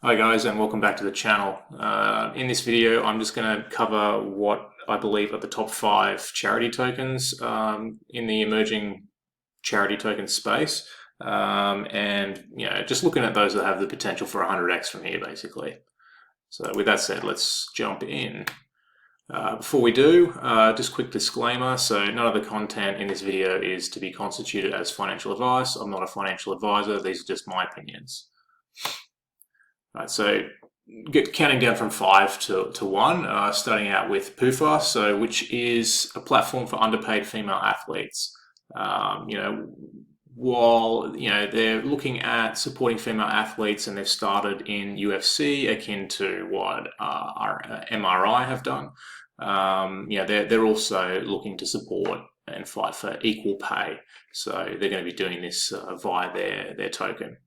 Hi guys, and welcome back to the channel. In this video I'm just going to cover what I believe are the top 5 charity tokens in the emerging charity token space, and just looking at those that have the potential for 100x from here basically. So with that said, let's jump in. Before we do, just quick disclaimer, so none of the content in this video is to be constituted as financial advice. I'm not a financial advisor, these are just my opinions. Right, so counting down from 5 to 1, starting out with PUFA, which is a platform for underpaid female athletes. While they're looking at supporting female athletes, and they've started in UFC, akin to what our MRI have done. They're also looking to support and fight for equal pay. So they're going to be doing this via their token.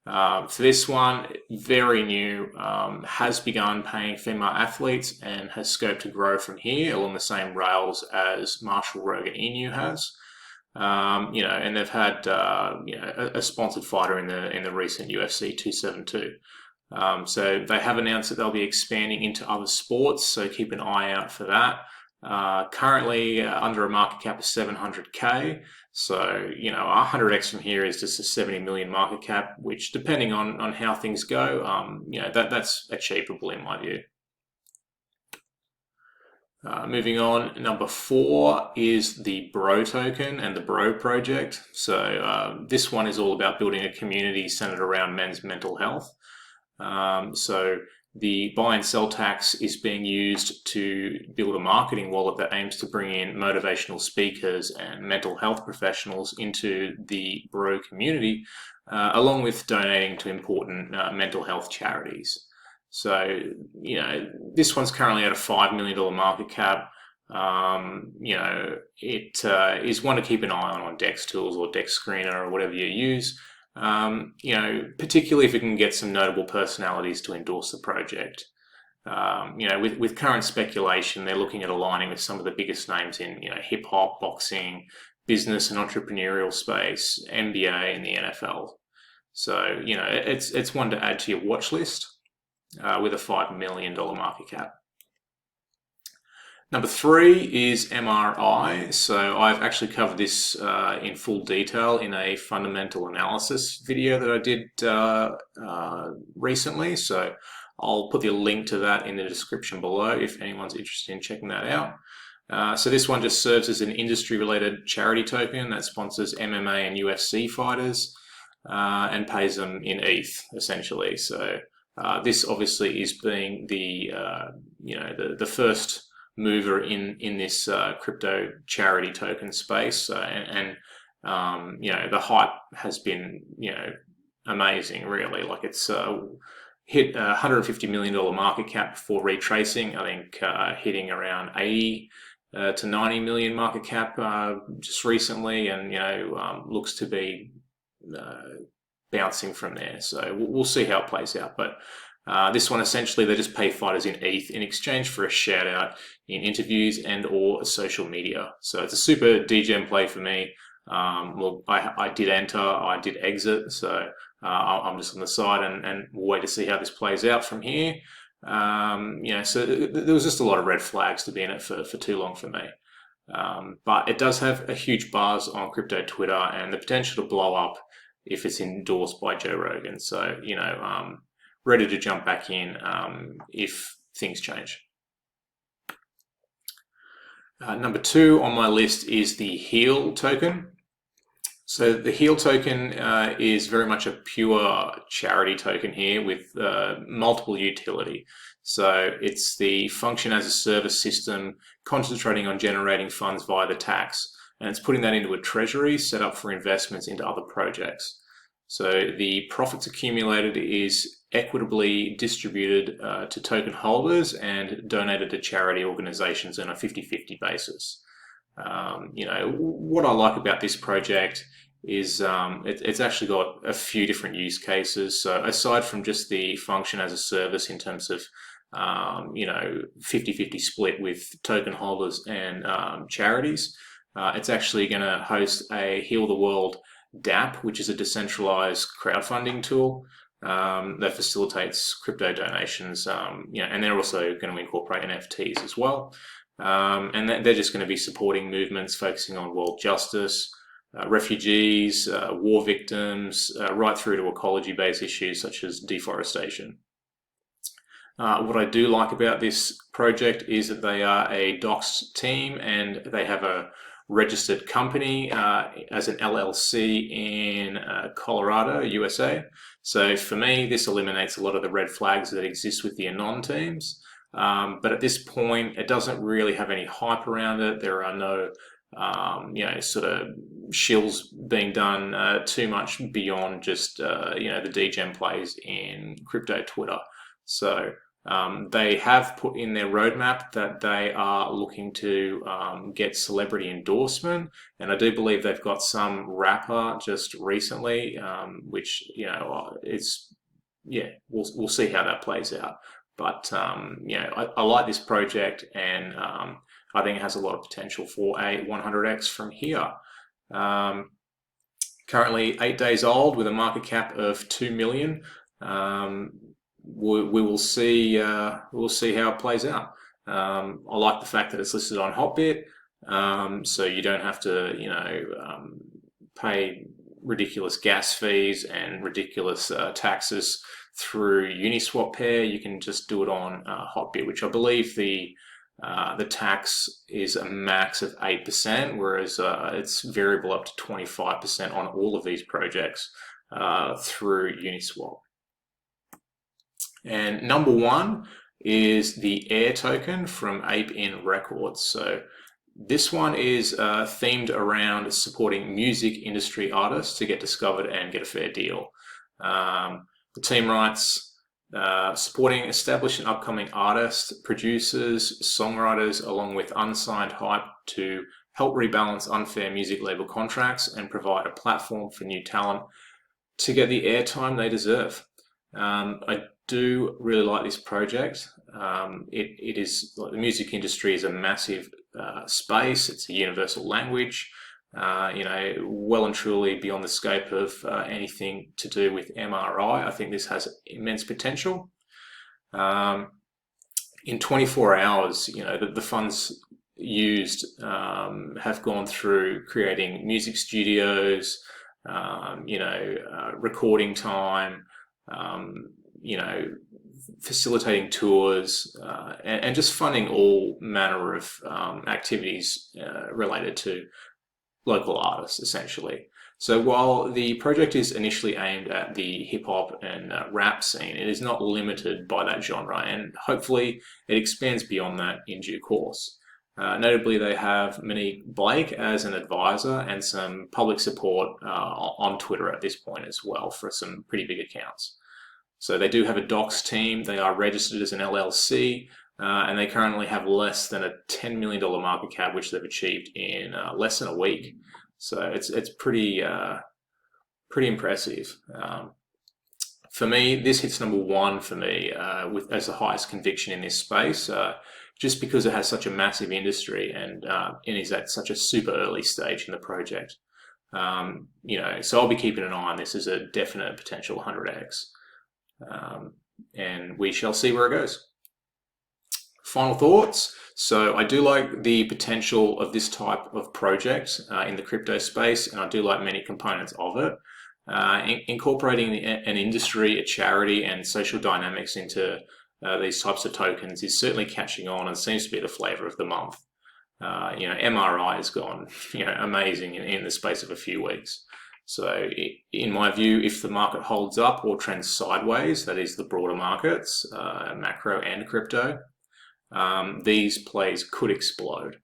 For this one, very new, has begun paying female athletes and has scope to grow from here along the same rails as Marshall Rogan Inu has. And they've had a sponsored fighter in the recent UFC 272. So they have announced that they'll be expanding into other sports, so keep an eye out for that. Currently under a market cap of 700k, so 100x from here is just a 70 million market cap, which depending on how things go, that's achievable in my view. Moving on, number 4 is the Bro token and the Bro project. So this one is all about building a community centered around men's mental health. So the buy and sell tax is being used to build a marketing wallet that aims to bring in motivational speakers and mental health professionals into the Bro community, along with donating to important mental health charities. So, this one's currently at a $5 million market cap. It is one to keep an eye on Dex Tools or Dex Screener or whatever you use. Particularly if it can get some notable personalities to endorse the project. With current speculation, they're looking at aligning with some of the biggest names in hip hop, boxing, business and entrepreneurial space, NBA and the NFL. So it's one to add to your watch list with a $5 million market cap. Number 3 is MRI. So I've actually covered this in full detail in a fundamental analysis video that I did recently. So I'll put the link to that in the description below if anyone's interested in checking that out. So this one just serves as an industry-related charity token that sponsors MMA and UFC fighters and pays them in ETH, essentially. So this obviously is being the first mover in this crypto charity token space, the hype has been amazing, really. Like, it's hit a $150 million market cap before retracing. I think hitting around 80 to 90 million market cap just recently, and looks to be bouncing from there. So we'll see how it plays out, but this one, essentially, they just pay fighters in ETH in exchange for a shout out in interviews and or social media. So it's a super degen play for me. Well, I did enter, I did exit, so I'm just on the side and we'll wait to see how this plays out from here. So there was just a lot of red flags to be in it for too long for me. But it does have a huge buzz on crypto Twitter and the potential to blow up if it's endorsed by Joe Rogan. So, ready to jump back in if things change. Number 2 on my list is the Heal token. So the Heal token is very much a pure charity token here with multiple utility. So it's the function as a service system concentrating on generating funds via the tax, and it's putting that into a treasury set up for investments into other projects. So the profits accumulated is equitably distributed to token holders and donated to charity organizations on a 50-50 basis. What I like about this project is it's actually got a few different use cases. So aside from just the function as a service in terms of 50-50 split with token holders and charities, it's actually going to host a Heal the World dApp, which is a decentralized crowdfunding tool. that facilitates crypto donations, and they're also going to incorporate NFTs as well. And they're just going to be supporting movements focusing on world justice, refugees, war victims, right through to ecology-based issues such as deforestation. What I do like about this project is that they are a doxed team and they have a registered company as an LLC in Colorado, USA. So for me, this eliminates a lot of the red flags that exist with the Anon teams. But at this point, it doesn't really have any hype around it. There are no sort of shills being done too much beyond just, the degen plays in crypto Twitter. So they have put in their roadmap that they are looking to get celebrity endorsement, and I do believe they've got some rapper just recently, which we'll see how that plays out. But I like this project, and I think it has a lot of potential for a 100x from here. Currently 8 days old with a market cap of 2 million. We will see. We'll see how it plays out. I like the fact that it's listed on Hotbit, so you don't have to, pay ridiculous gas fees and ridiculous taxes through Uniswap pair. You can just do it on Hotbit, which I believe the tax is a max of 8%, whereas it's variable up to 25% on all of these projects through Uniswap. And number one is the Air token from Ape In Records. So this one is themed around supporting music industry artists to get discovered and get a fair deal. The team writes, supporting established and upcoming artists, producers, songwriters, along with unsigned hype to help rebalance unfair music label contracts and provide a platform for new talent to get the airtime they deserve. I do really like this project. It is like the music industry is a massive space. It's a universal language. Well and truly beyond the scope of anything to do with MRI. I think this has immense potential. In 24 hours, the funds used have gone through creating music studios, recording time, facilitating tours, and just funding all manner of activities related to local artists, essentially. So while the project is initially aimed at the hip-hop and rap scene, it is not limited by that genre, and hopefully it expands beyond that in due course. Notably, they have Monique Blake as an advisor and some public support on Twitter at this point as well for some pretty big accounts. So they do have a docs team. They are registered as an LLC, and they currently have less than a $10 million market cap, which they've achieved in less than a week. So it's pretty impressive. For me, this hits number one for me as the highest conviction in this space, just because it has such a massive industry and is at such a super early stage in the project. So I'll be keeping an eye on this as a definite potential 100x. And we shall see where it goes. Final thoughts. So I do like the potential of this type of project in the crypto space, and I do like many components of it. Incorporating an industry, a charity, and social dynamics into these types of tokens is certainly catching on and seems to be the flavor of the month. MRI has gone amazing in the space of a few weeks. So in my view, if the market holds up or trends sideways, that is the broader markets, macro and crypto, these plays could explode.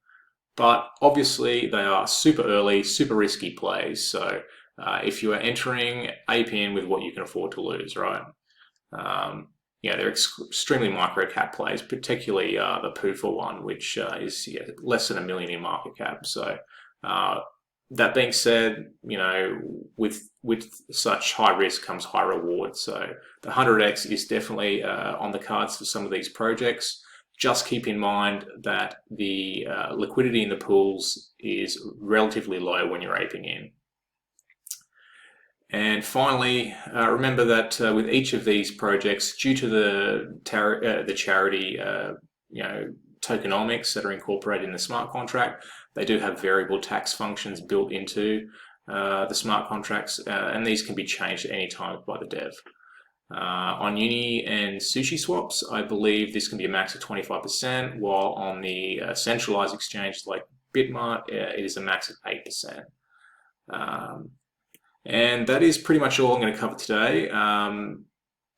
But obviously they are super early, super risky plays. So if you are entering Ape In with what you can afford to lose, right? They're extremely micro cap plays, particularly the PUFA one, which is less than $1 million in market cap. So that being said, with such high risk comes high reward. So the 100x is definitely on the cards for some of these projects. Just keep in mind that the liquidity in the pools is relatively low when you're aping in. And finally, remember that with each of these projects, due to the charity, tokenomics that are incorporated in the smart contract, they do have variable tax functions built into the smart contracts, and these can be changed at any time by the dev. On Uni and Sushi swaps, I believe this can be a max of 25%, while on the centralized exchanges like Bitmart, it is a max of 8%. And that is pretty much all I'm going to cover today.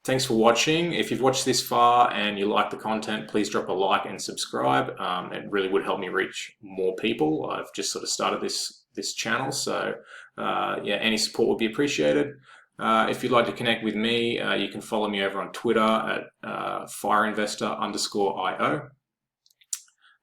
Thanks for watching. If you've watched this far and you like the content, please drop a like and subscribe. It really would help me reach more people. I've just sort of started this channel, so yeah, any support would be appreciated. If you'd like to connect with me, you can follow me over on Twitter at fireinvestor_IO.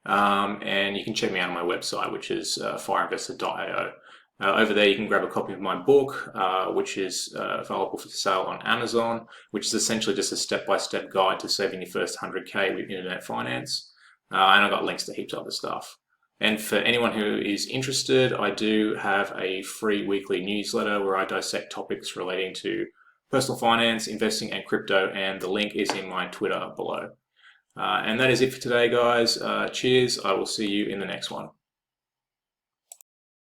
And you can check me out on my website, which is fireinvestor.io. Over there, you can grab a copy of my book, which is available for sale on Amazon, which is essentially just a step-by-step guide to saving your first 100K with internet finance. And I've got links to heaps of other stuff. And for anyone who is interested, I do have a free weekly newsletter where I dissect topics relating to personal finance, investing, and crypto, and the link is in my Twitter below. And that is it for today, guys. Cheers. I will see you in the next one.